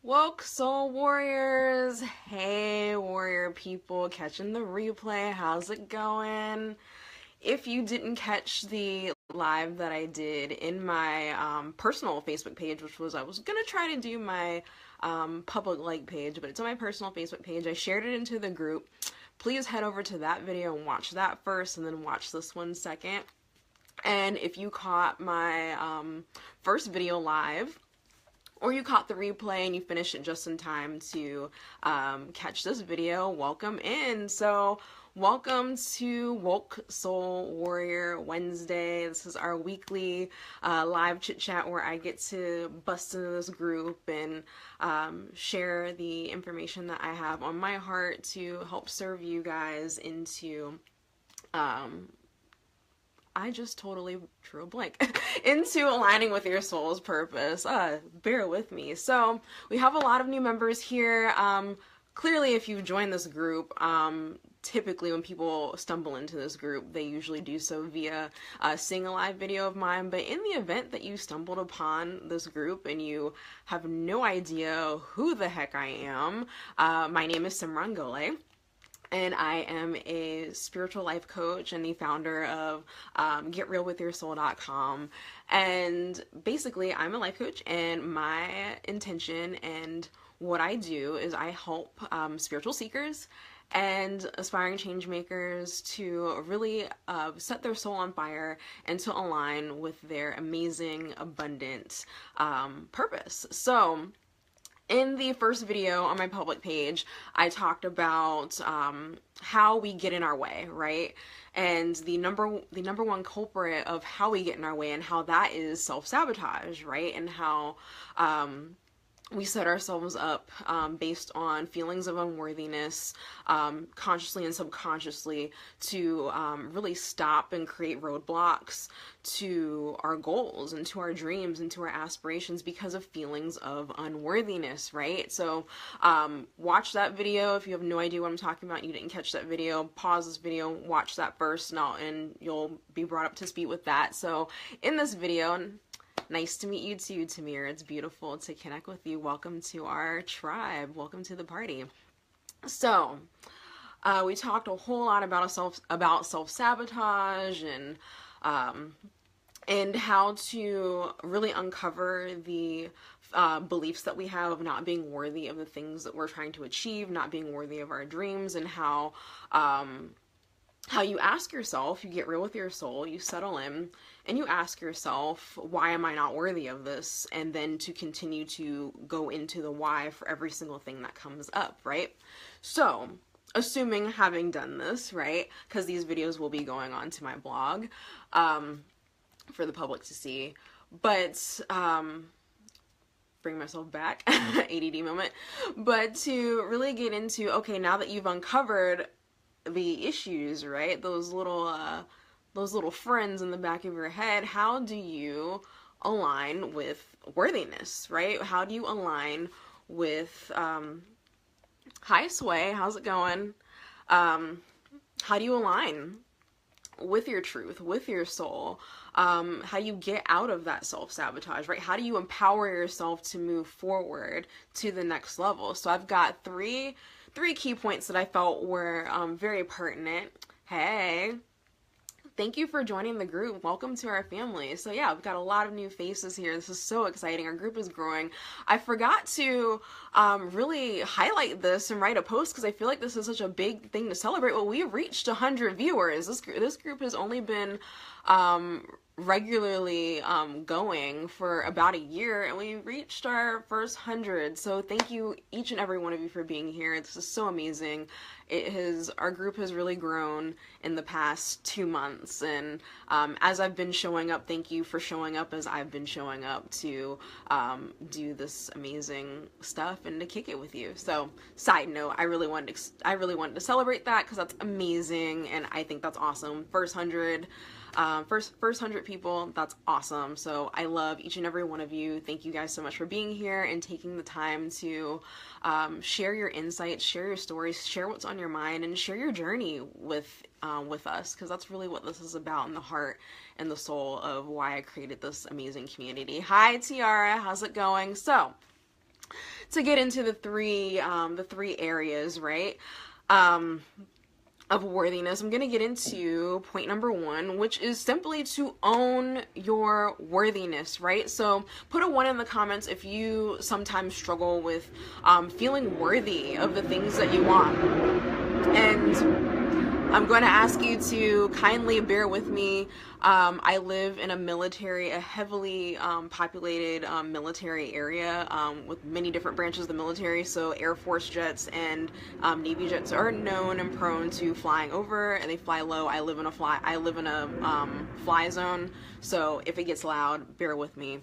Woke Soul Warriors! Hey, warrior people, catching the replay. How's it going? If you didn't catch the live that I did in my personal Facebook page, I was gonna try to do my public like page, but it's on my personal Facebook page. I shared it into the group. Please head over to that video and watch that first, and then watch this one second. And if you caught my first video live, or you caught the replay and you finished it just in time to catch this video, welcome in. So welcome to Woke Soul Warrior Wednesday. This is our weekly live chit chat where I get to bust into this group and share the information that I have on my heart to help serve you guys into I just totally drew a blank into aligning with your soul's purpose. Bear with me. So we have a lot of new members here. Clearly, if you join this group, typically when people stumble into this group, they usually do so via seeing a live video of mine. But in the event that you stumbled upon this group and you have no idea who the heck I am, my name is Simran Gole. And I am a spiritual life coach and the founder of GetRealWithYourSoul.com. And basically, I'm a life coach, and my intention and what I do is I help spiritual seekers and aspiring change makers to really set their soul on fire and to align with their amazing, abundant purpose. So in the first video on my public page, I talked about how we get in our way, right? And the number one culprit of how we get in our way and how that is self-sabotage, right? And how we set ourselves up based on feelings of unworthiness, consciously and subconsciously, to really stop and create roadblocks to our goals and to our dreams and to our aspirations because of feelings of unworthiness, right? So watch that video. If you have no idea what I'm talking about, you didn't catch that video, pause this video, watch that first, and you'll be brought up to speed with that. So in this video, nice to meet you too, Tamir. It's beautiful to connect with you. Welcome to our tribe. Welcome to the party. So, we talked a whole lot about self-sabotage and how to really uncover the beliefs that we have of not being worthy of the things that we're trying to achieve, not being worthy of our dreams, and how you ask yourself, you get real with your soul, you settle in, and you ask yourself, why am I not worthy of this? And then to continue to go into the why for every single thing that comes up, right? So, assuming having done this, right, because these videos will be going on to my blog for the public to see, but bring myself back, ADD moment, but to really get into, okay, now that you've uncovered the issues, right, those little friends in the back of your head, how do you align with worthiness, right? How do you align with hi Sway, how's it going? How do you align with your truth, with your soul? How you get out of that self-sabotage, right? How do you empower yourself to move forward to the next level? So I've got three key points that I felt were very pertinent. Hey, thank you for joining the group. Welcome to our family. So yeah, we've got a lot of new faces here. This is so exciting. Our group is growing. I forgot to really highlight this and write a post because I feel like this is such a big thing to celebrate. Well, we reached 100 viewers. This group has only been regularly going for about a year, and we reached our first 100. So thank you, each and every one of you, for being here. This is so amazing. Our group has really grown in the past 2 months, and as I've been showing up, thank you for showing up as I've been showing up to do this amazing stuff and to kick it with you. So, side note, I really wanted to celebrate that because that's amazing, and I think that's awesome. First 100 people, that's awesome. So I love each and every one of you. Thank you guys so much for being here and taking the time to share your insights, share your stories, share what's on your mind, and share your journey with us, because that's really what this is about in the heart and the soul of why I created this amazing community. Hi Tiara, how's it going? So to get into the three areas, right? Of worthiness, I'm going to get into point number 1, which is simply to own your worthiness, right? So put a 1 in the comments if you sometimes struggle with feeling worthy of the things that you want. And I'm going to ask you to kindly bear with me. I live in a heavily populated military area with many different branches of the military. So Air Force jets and Navy jets are known and prone to flying over, and they fly low. I live in a fly zone, so if it gets loud, bear with me.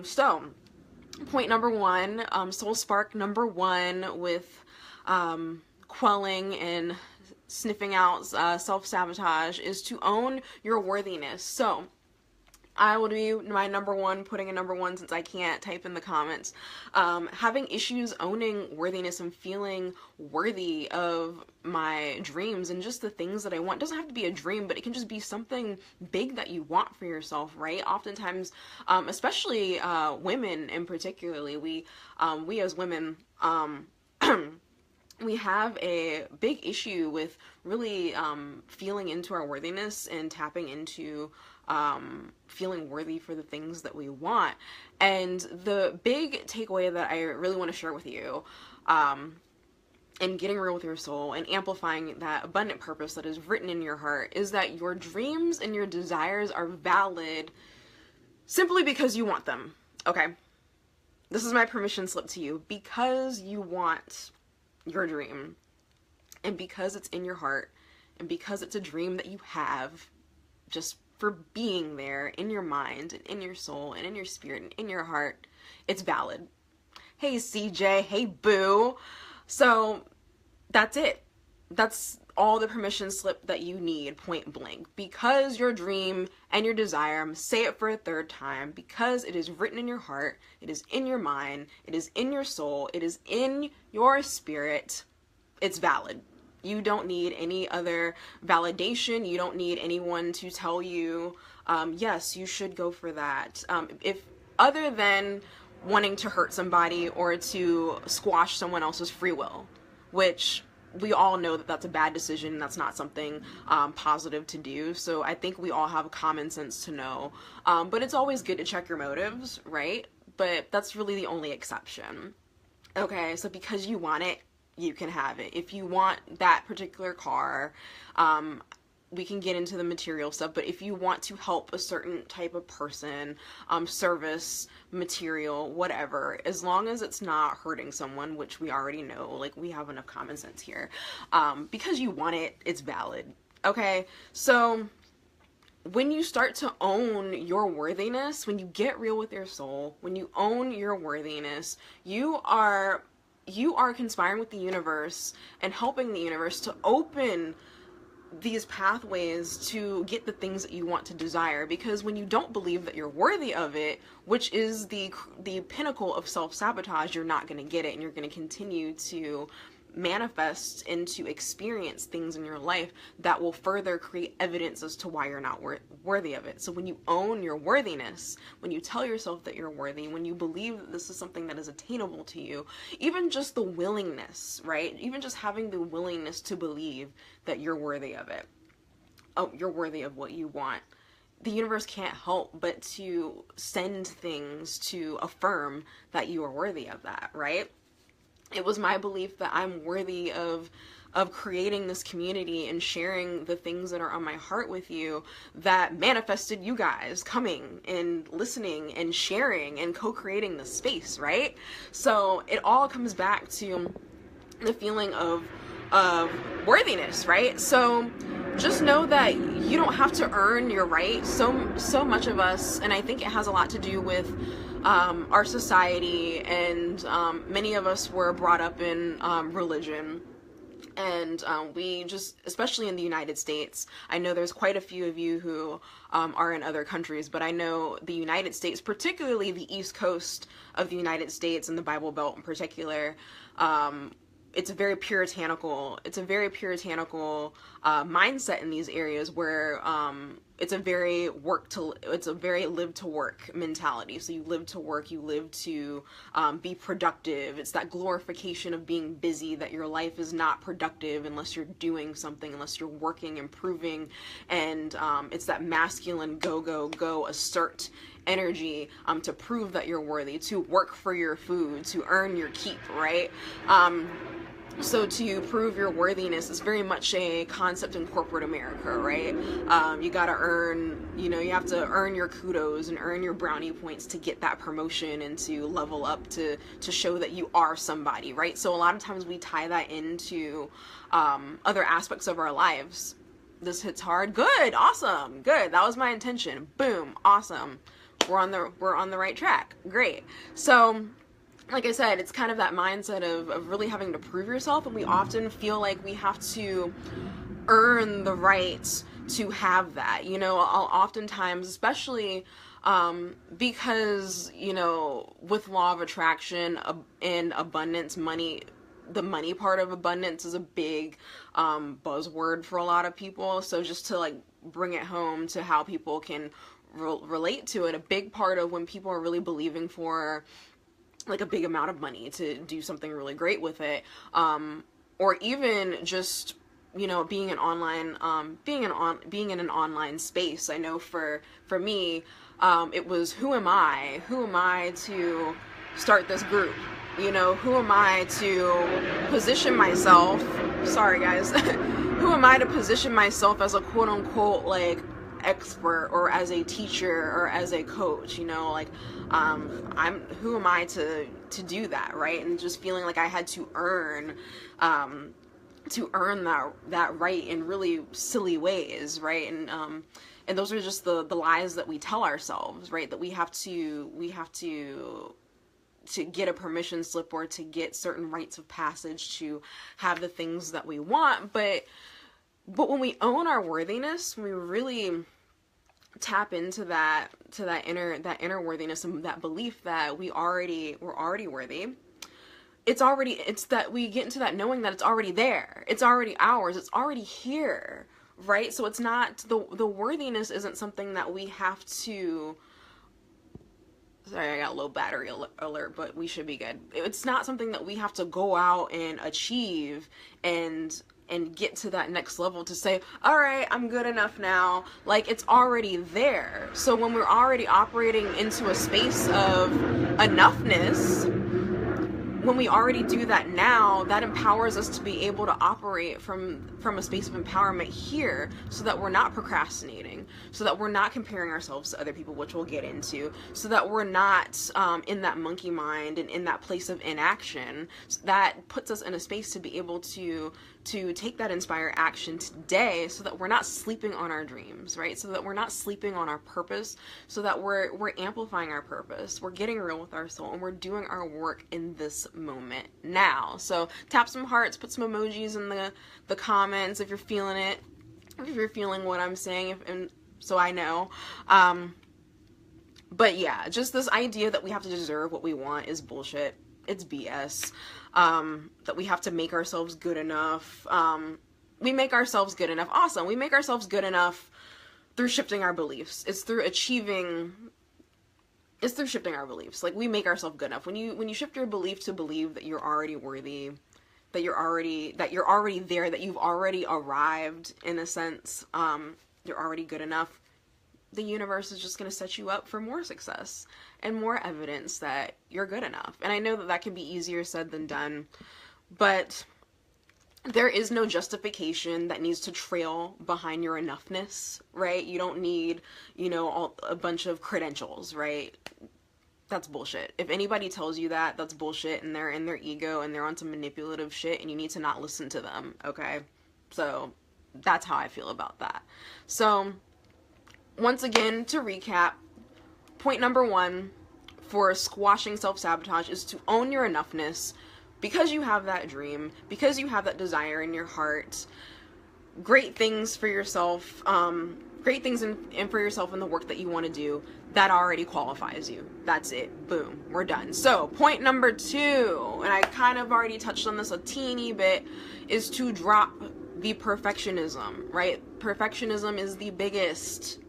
So point number 1, soul spark number 1 with quelling and sniffing out self-sabotage is to own your worthiness. So I will do my number 1, putting a number 1 since I can't type in the comments. Having issues owning worthiness and feeling worthy of my dreams and just the things that I want. It doesn't have to be a dream, but it can just be something big that you want for yourself, right? Oftentimes, especially women in particularly, we as women, we have a big issue with really feeling into our worthiness and tapping into feeling worthy for the things that we want. And the big takeaway that I really want to share with you, and getting real with your soul and amplifying that abundant purpose that is written in your heart, is that your dreams and your desires are valid simply because you want them. Okay? This is my permission slip to you. Because you want your dream, and because it's in your heart, and because it's a dream that you have just for being there in your mind and in your soul and in your spirit and in your heart, it's valid. Hey CJ, hey boo. So that's it. That's all the permission slip that you need, point blank. Because your dream and your desire, I'm going to say it for a 3rd time, because it is written in your heart, it is in your mind, it is in your soul, it is in your spirit, it's valid. You don't need any other validation. You don't need anyone to tell you, yes, you should go for that. If other than wanting to hurt somebody or to squash someone else's free will, which we all know that that's a bad decision. That's not something positive to do. So I think we all have common sense to know. But it's always good to check your motives, right? But that's really the only exception. Okay, so because you want it, you can have it. If you want that particular car, we can get into the material stuff, but if you want to help a certain type of person, service, material, whatever, as long as it's not hurting someone, which we already know, like, we have enough common sense here, because you want it, it's valid. Okay, so when you start to own your worthiness, when you get real with your soul, when you own your worthiness, you are conspiring with the universe and helping the universe to open these pathways to get the things that you want to desire. Because when you don't believe that you're worthy of it, which is the pinnacle of self-sabotage, you're not going to get it, and you're going to continue to manifest and to experience things in your life that will further create evidence as to why you're not worthy of it. So when you own your worthiness, when you tell yourself that you're worthy, when you believe that this is something that is attainable to you, even just the willingness, right? Even just having the willingness to believe that you're worthy of it. Oh, you're worthy of what you want. The universe can't help but to send things to affirm that you are worthy of that, right? It was my belief that I'm worthy of creating this community and sharing the things that are on my heart with you that manifested you guys coming and listening and sharing and co-creating the space, right? So it all comes back to the feeling of worthiness, right? So just know that you don't have to earn your right. So much of us, and I think it has a lot to do with our society, and many of us were brought up in religion, and we just, especially in the United States, I know there's quite a few of you who are in other countries, but I know the United States, particularly the East Coast of the United States and the Bible Belt in particular, it's a very puritanical mindset in these areas where it's a very live to work mentality. So you live to work, you live to be productive. It's that glorification of being busy, that your life is not productive unless you're doing something, unless you're working, improving, and it's that masculine go, go, go, assert energy to prove that you're worthy, to work for your food, to earn your keep, right? So to prove your worthiness is very much a concept in corporate America, right? You gotta earn, you have to earn your kudos and earn your brownie points to get that promotion and to level up, to show that you are somebody, right? So a lot of times we tie that into other aspects of our lives. This hits hard. Good, awesome, good. That was my intention. Boom, awesome. We're on the right track. Great. So, like I said, it's kind of that mindset of really having to prove yourself, and we often feel like we have to earn the right to have that. Oftentimes, especially because, with law of attraction and abundance, the money part of abundance is a big buzzword for a lot of people. So just to like bring it home to how people can relate to it, a big part of when people are really believing for like a big amount of money to do something really great with it, or even just being in an online space. I know for me, it was, who am I to start this group? Who am I to position myself? Sorry guys. Who am I to position myself as a quote unquote like expert, or as a teacher, or as a coach? Who am I to do that, right? And just feeling like I had to earn that right in really silly ways, right? And those are just the lies that we tell ourselves, right? That we have to get a permission slip, or to get certain rites of passage to have the things that we want. But when we own our worthiness, when we really tap into that inner worthiness and that belief that we're already worthy, it's that we get into that knowing that it's already there, it's already ours, it's already here, right? So it's not, the worthiness isn't something that we have to, sorry, I got a low battery alert, but we should be good. It's not something that we have to go out and achieve and get to that next level to say, all right, I'm good enough now. Like, it's already there. So when we're already operating into a space of enoughness, when we already do that now, that empowers us to be able to operate from a space of empowerment here, so that we're not procrastinating, so that we're not comparing ourselves to other people, which we'll get into, so that we're not in that monkey mind and in that place of inaction. So that puts us in a space to be able to take that inspired action today, so that we're not sleeping on our dreams, right? So that we're not sleeping on our purpose, so that we're amplifying our purpose, we're getting real with our soul, and we're doing our work in this moment now. So tap some hearts, put some emojis in the comments if you're feeling it, if you're feeling what I'm saying, and so I know. But yeah, just this idea that we have to deserve what we want is bullshit. It's BS. That we have to make ourselves good enough. We make ourselves good enough. Awesome. We make ourselves good enough through shifting our beliefs. It's through shifting our beliefs. Like, we make ourselves good enough. When you shift your belief to believe that you're already worthy, that you're already there, that you've already arrived, in a sense, you're already good enough, the universe is just going to set you up for more success and more evidence that you're good enough. And I know that can be easier said than done, but there is no justification that needs to trail behind your enoughness, right? You don't need, a bunch of credentials, right? That's bullshit. If anybody tells you that, that's bullshit, and they're in their ego and they're on some manipulative shit, and you need to not listen to them, okay? So that's how I feel about that. So once again, to recap, point number 1 for squashing self-sabotage is to own your enoughness, because you have that dream, because you have that desire in your heart. Great things for yourself, great things in for yourself in the work that you want to do, that already qualifies you. That's it. Boom. We're done. So, point number 2, and I kind of already touched on this a teeny bit, is to drop the perfectionism, right? Perfectionism is the biggest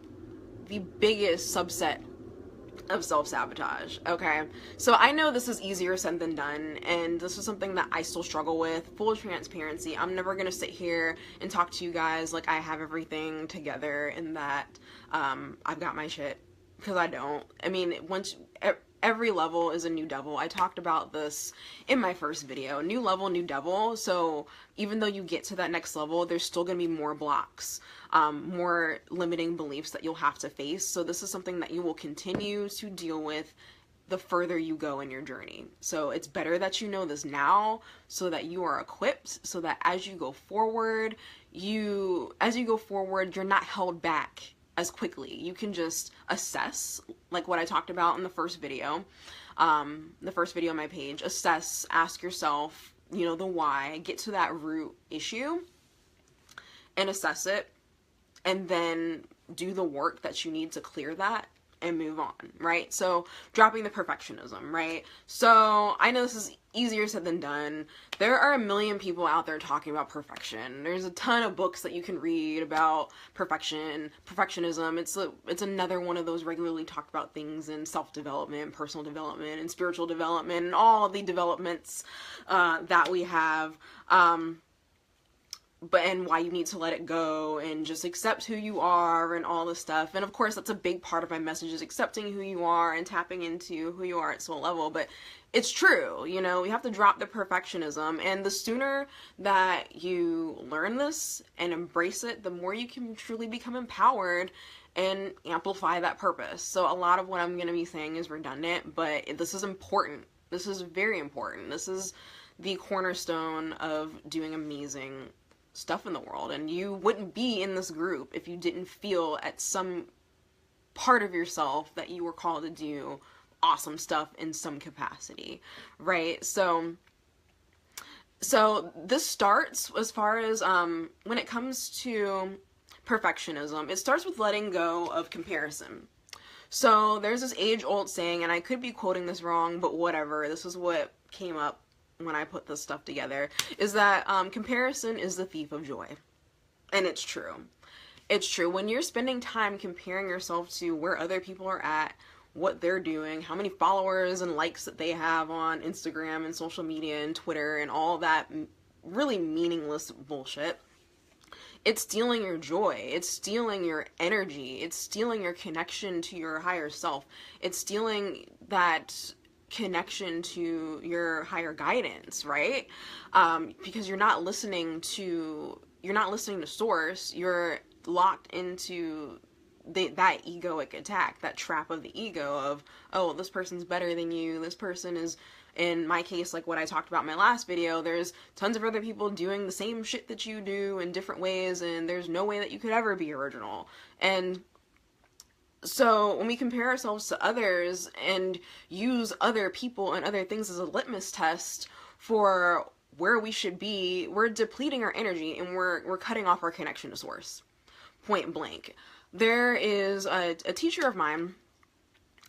subset of self-sabotage. Okay, so I know this is easier said than done, and this is something that I still struggle with. Full transparency, I'm never gonna sit here and talk to you guys like I have everything together and that I've got my shit, because I don't. I mean, every level is a new devil. I talked about this in my first video. New level, new devil. So even though you get to that next level, there's still going to be more blocks, more limiting beliefs that you'll have to face. So this is something that you will continue to deal with the further you go in your journey. So it's better that you know this now so that you are equipped, so that as you go forward, you're not held back as quickly. You can just assess, like what I talked about in the first video on my page. Assess, ask yourself, the why, get to that root issue and assess it, and then do the work that you need to clear that and move on, right? So dropping the perfectionism, right? So I know this is easier said than done. There are a million people out there talking about perfection. There's a ton of books that you can read about perfectionism. It's another one of those regularly talked about things in self-development, personal development, and spiritual development, and all the developments that we have. And why you need to let it go and just accept who you are and all this stuff. And of course, that's a big part of my message, is accepting who you are and tapping into who you are at soul level. But it's true, you have to drop the perfectionism. And the sooner that you learn this and embrace it, the more you can truly become empowered and amplify that purpose. So a lot of what I'm going to be saying is redundant, but this is important. This is very important. This is the cornerstone of doing amazing stuff in the world. And you wouldn't be in this group if you didn't feel at some part of yourself that you were called to do awesome stuff in some capacity, right? So this starts, as far as when it comes to perfectionism, it starts with letting go of comparison. So there's this age-old saying, and I could be quoting this wrong, but whatever, this is what came up when I put this stuff together, is that comparison is the thief of joy. And it's true. It's true. When you're spending time comparing yourself to where other people are at, what they're doing, how many followers and likes that they have on Instagram and social media and Twitter and all that really meaningless bullshit, it's stealing your joy. It's stealing your energy. It's stealing your connection to your higher self. It's stealing that connection to your higher guidance, right? Because you're not listening to source. You're locked into that egoic attack, that trap of the ego of, oh, this person's better than you. This person is, in my case, like what I talked about in my last video, there's tons of other people doing the same shit that you do in different ways, and there's no way that you could ever be original. And so when we compare ourselves to others and use other people and other things as a litmus test for where we should be, we're depleting our energy and we're cutting off our connection to source. Point blank. There is a teacher of mine,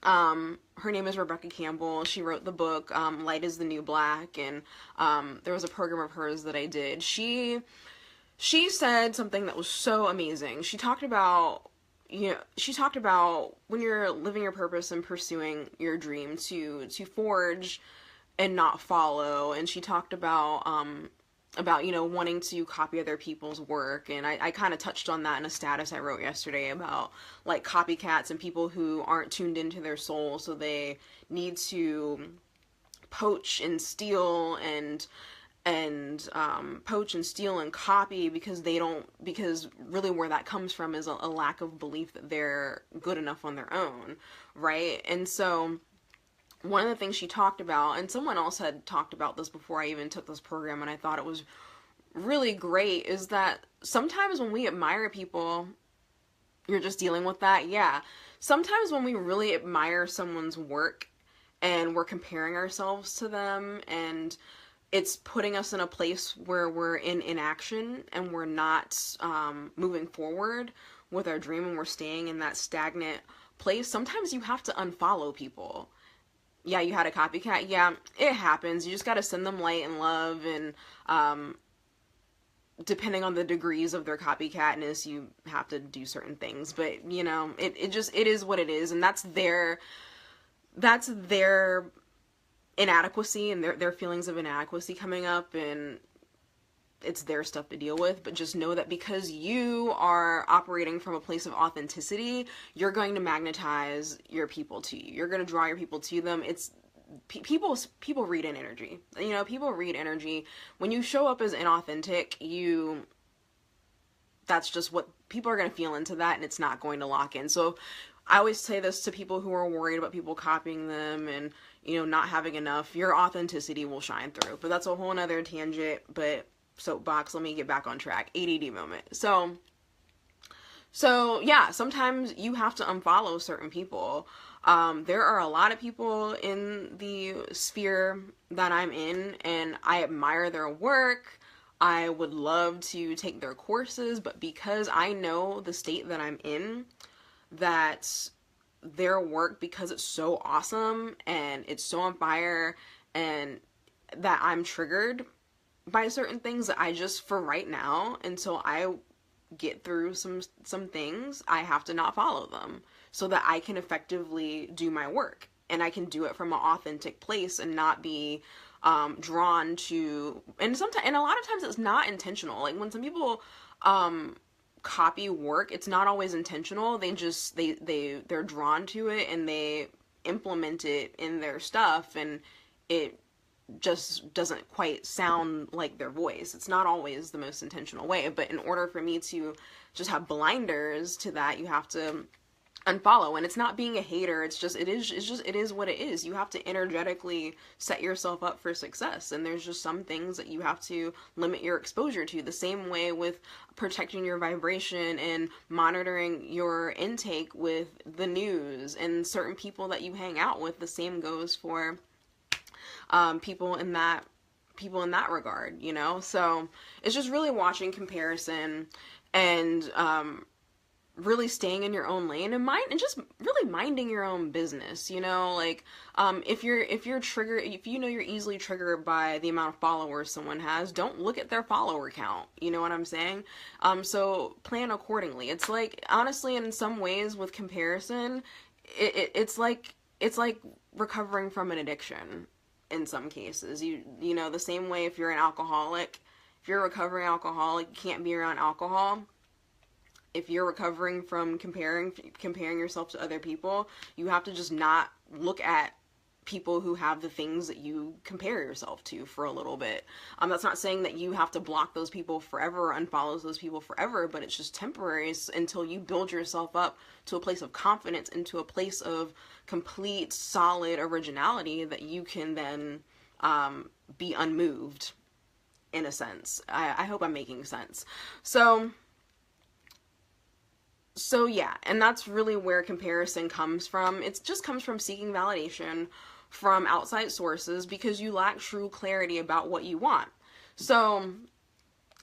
her name is Rebecca Campbell. She wrote the book Light is the New Black, and there was a program of hers that I did. She said something that was so amazing. She talked about when you're living your purpose and pursuing your dream to forge and not follow. And she talked about wanting to copy other people's work. And I kind of touched on that in a status I wrote yesterday about like copycats and people who aren't tuned into their soul. So they need to poach and steal and copy because really where that comes from is a lack of belief that they're good enough on their own, right? And so one of the things she talked about, and someone else had talked about this before I even took this program, and I thought it was really great, is that sometimes when we admire people, you're just dealing with that, yeah. Sometimes when we really admire someone's work and we're comparing ourselves to them, and it's putting us in a place where we're in inaction and we're not moving forward, with our dream and we're staying in that stagnant place, sometimes you have to unfollow people. Yeah, you had a copycat. Yeah, it happens. You just got to send them light and love, and depending on the degrees of their copycatness, you have to do certain things. But, you know, it is what it is, and that's their inadequacy and their feelings of inadequacy coming up, and it's their stuff to deal with. But just know that because you are operating from a place of authenticity, you're going to magnetize your people to you. You're going to draw your people to them. It's people read in energy. You know, people read energy. When you show up as inauthentic, that's just what people are going to feel into that, and it's not going to lock in. So I always say this to people who are worried about people copying them and, you know, not having enough. Your authenticity will shine through. But that's a whole nother tangent. But soapbox, let me get back on track. ADD moment. So yeah, sometimes you have to unfollow certain people. There are a lot of people in the sphere that I'm in, and I admire their work. I would love to take their courses, but because I know the state that I'm in, that their work, because it's so awesome and it's so on fire, and that I'm triggered by certain things, that I just, for right now, until I get through some things, I have to not follow them so that I can effectively do my work, and I can do it from an authentic place and not be drawn to, and a lot of times it's not intentional. Like when some people copy work, it's not always intentional. They're drawn to it and they implement it in their stuff, and it just doesn't quite sound like their voice. It's not always the most intentional way, but in order for me to just have blinders to that, you have to unfollow. And it's not being a hater, it is what it is. You have to energetically set yourself up for success, and there's just some things that you have to limit your exposure to. The same way with protecting your vibration and monitoring your intake with the news and certain people that you hang out with. The same goes for people in that regard, you know? So it's just really watching comparison and really staying in your own lane and just really minding your own business, you know? Like if you're triggered, if you know you're easily triggered by the amount of followers someone has, don't look at their follower count. You know what I'm saying? So plan accordingly. It's like, honestly, in some ways with comparison, it's like recovering from an addiction. In some cases, you know, the same way if you're an alcoholic, if you're a recovering alcoholic, you can't be around alcohol. If you're recovering from comparing yourself to other people, you have to just not look at people who have the things that you compare yourself to for a little bit. That's not saying that you have to block those people forever or unfollow those people forever, but it's just temporary until you build yourself up to a place of confidence, into a place of complete, solid originality that you can then be unmoved, in a sense. I hope I'm making sense. So yeah, and that's really where comparison comes from. It just comes from seeking validation from outside sources because you lack true clarity about what you want. So,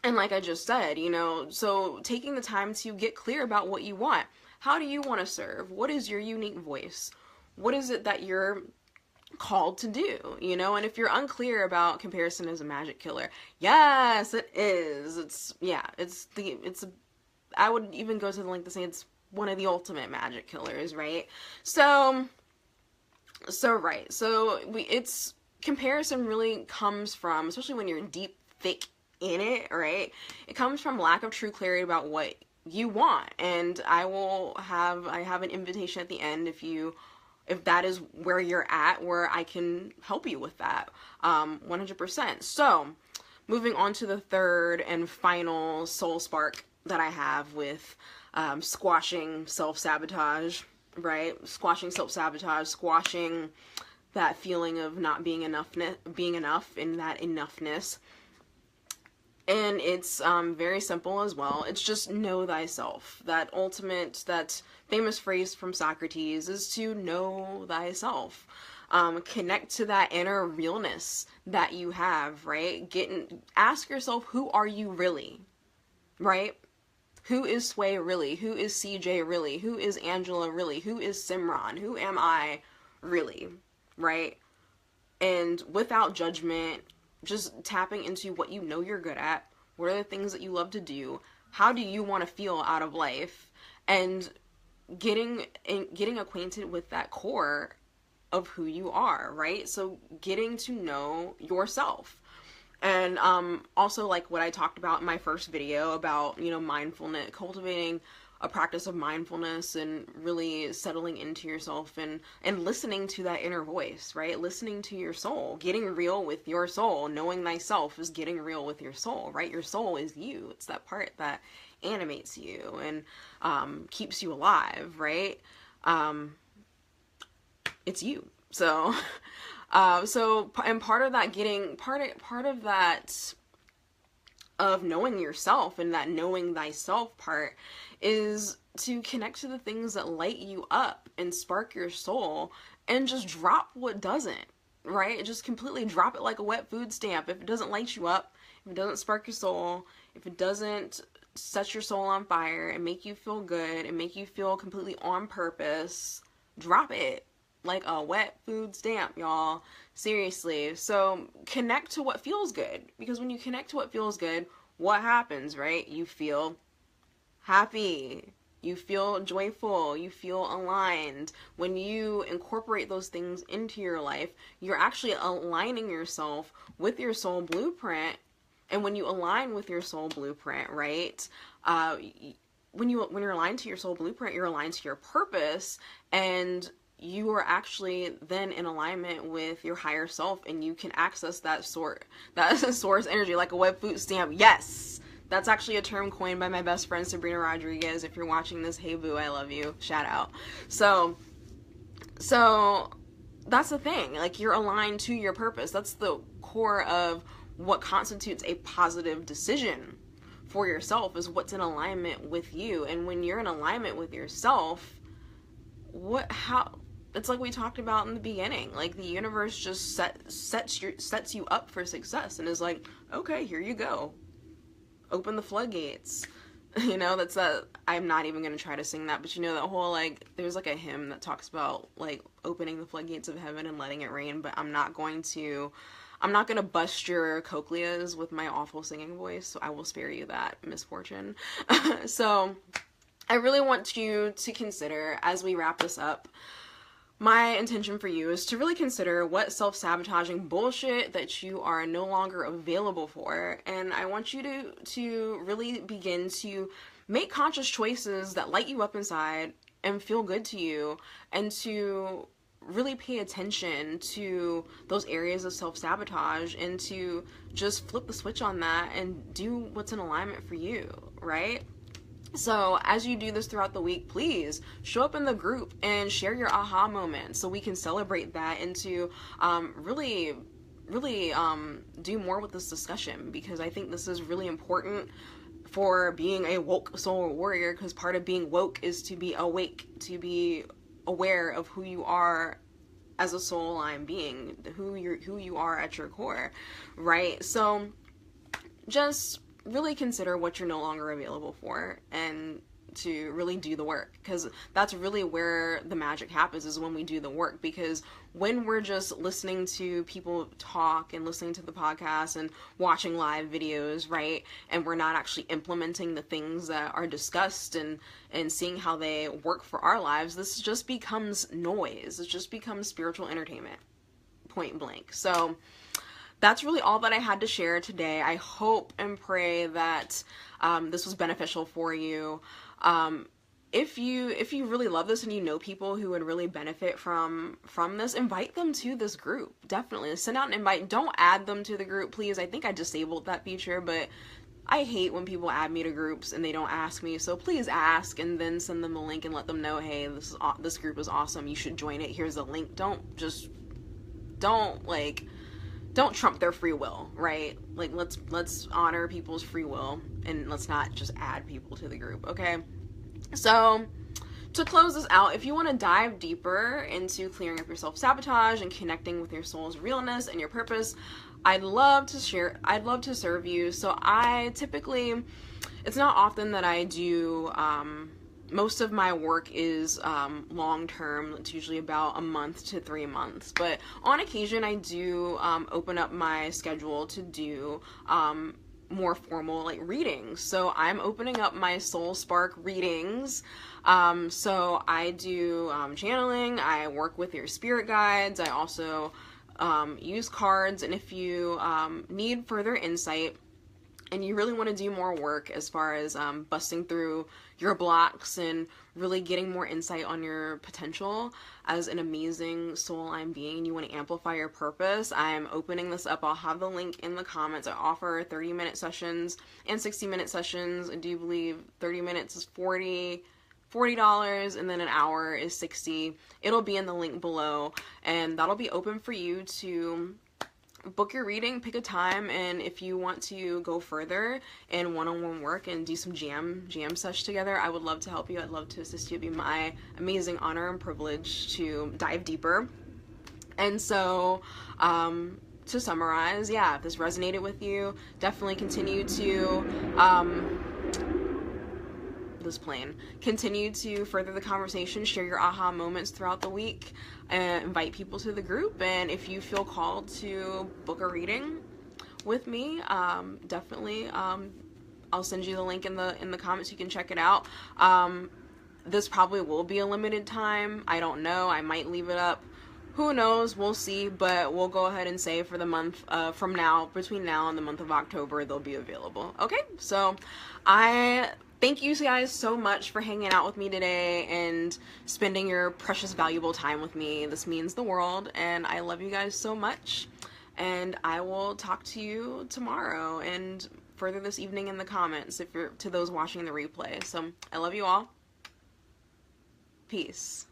and like I just said, you know, so taking the time to get clear about what you want. How do you want to serve? What is your unique voice? What is it that you're called to do, you know? And if you're unclear about comparison as a magic killer, yes, it is. I would even go to the length to say it's one of the ultimate magic killers, right? It's comparison really comes from, especially when you're deep, thick in it, right? It comes from lack of true clarity about what you want. And I have an invitation at the end if that is where you're at, where I can help you with that, 100%. So moving on to the third and final soul spark that I have with squashing self-sabotage, right? Squashing self-sabotage, squashing that feeling of not being enough in that enoughness. And it's very simple as well. It's just know thyself. That famous phrase from Socrates is to know thyself. Connect to that inner realness that you have, right? Ask yourself, who are you really, right? Who is Sway really? Who is CJ really? Who is Angela really? Who is Simran? Who am I really? Right? And without judgment, just tapping into what you know you're good at. What are the things that you love to do? How do you want to feel out of life? And getting acquainted with that core of who you are, right? So getting to know yourself. And also, like what I talked about in my first video about, mindfulness, cultivating a practice of mindfulness and really settling into yourself and listening to that inner voice, right? Listening to your soul, getting real with your soul. Knowing thyself is getting real with your soul, right? Your soul is you. It's that part that animates you and keeps you alive, right? It's you. So and part of that of knowing yourself and that knowing thyself part is to connect to the things that light you up and spark your soul, and just drop what doesn't, right? Just completely drop it like a wet food stamp. If it doesn't light you up, if it doesn't spark your soul, if it doesn't set your soul on fire and make you feel good and make you feel completely on purpose, drop it like a wet food stamp, y'all. Seriously. So connect to what feels good, because when you connect to what feels good, what happens, right? You feel happy, you feel joyful, you feel aligned. When you incorporate those things into your life, you're actually aligning yourself with your soul blueprint. And when you align with your soul blueprint, right, when you're aligned to your soul blueprint, you're aligned to your purpose, and you are actually then in alignment with your higher self, and you can access that source energy like a web food stamp. Yes, that's actually a term coined by my best friend Sabrina Rodriguez. If you're watching this, hey boo, I love you. Shout out. So that's the thing. Like, you're aligned to your purpose. That's the core of what constitutes a positive decision for yourself, is what's in alignment with you. And when you're in alignment with yourself, it's like we talked about in the beginning. Like, the universe just sets you up for success and is like, okay, here you go. Open the floodgates. I'm not even going to try to sing that, but that whole, like, there's like a hymn that talks about like opening the floodgates of heaven and letting it rain, but I'm not going to bust your cochleas with my awful singing voice, so I will spare you that misfortune. So I really want you to consider, as we wrap this up, my intention for you is to really consider what self-sabotaging bullshit that you are no longer available for. And I want you to really begin to make conscious choices that light you up inside and feel good to you, and to really pay attention to those areas of self-sabotage, and to just flip the switch on that and do what's in alignment for you, right? So as you do this throughout the week, please show up in the group and share your aha moments so we can celebrate that, and to really do more with this discussion, because I think this is really important for being a woke soul warrior, because part of being woke is to be awake, to be aware of who you are as a soul-aligned being, who you are at your core, right? So just really consider what you're no longer available for, and to really do the work, because that's really where the magic happens, is when we do the work. Because when we're just listening to people talk and listening to the podcast and watching live videos, right, and we're not actually implementing the things that are discussed and seeing how they work for our lives, this just becomes noise. It just becomes spiritual entertainment, point blank. So that's really all that I had to share today. I hope and pray that this was beneficial for you. If you really love this and you know people who would really benefit from this, invite them to this group. Definitely send out an invite. Don't add them to the group, please. I think I disabled that feature, but I hate when people add me to groups and they don't ask me. So please ask, and then send them the link and let them know, hey, this group is awesome. You should join it. Here's the link. Don't trump their free will, right? Like, let's honor people's free will, and let's not just add people to the group, okay? So to close this out, if you want to dive deeper into clearing up your self-sabotage and connecting with your soul's realness and your purpose, I'd love to serve you. So I typically, it's not often that I do, most of my work is long-term. It's usually about a month to 3 months. But on occasion, I do open up my schedule to do more formal like readings. So I'm opening up my Soul Spark readings. So I do channeling. I work with your spirit guides. I also use cards. And if you need further insight, and you really want to do more work as far as busting through your blocks and really getting more insight on your potential as an amazing soul-aligned being, you want to amplify your purpose, I'm opening this up. I'll have the link in the comments. I offer 30-minute sessions and 60-minute sessions. I do believe 30 minutes is $40, and then an hour is $60. It'll be in the link below, and that'll be open for you to book your reading, pick a time, and if you want to go further in one-on-one work and do some jam sesh together, I would love to help you. I'd love to assist you. It'd be my amazing honor and privilege to dive deeper. And so, to summarize, yeah, if this resonated with you, definitely continue to continue to further the conversation, share your aha moments throughout the week, and invite people to the group. And if you feel called to book a reading with me, definitely I'll send you the link in the comments. You can check it out. This probably will be a limited time. I don't know. I might leave it up. Who knows? We'll see. But we'll go ahead and say for the month from now, between now and the month of October, they'll be available. Okay? So I thank you guys so much for hanging out with me today and spending your precious, valuable time with me. This means the world, and I love you guys so much. And I will talk to you tomorrow and further this evening in the comments if you're to those watching the replay. So I love you all. Peace.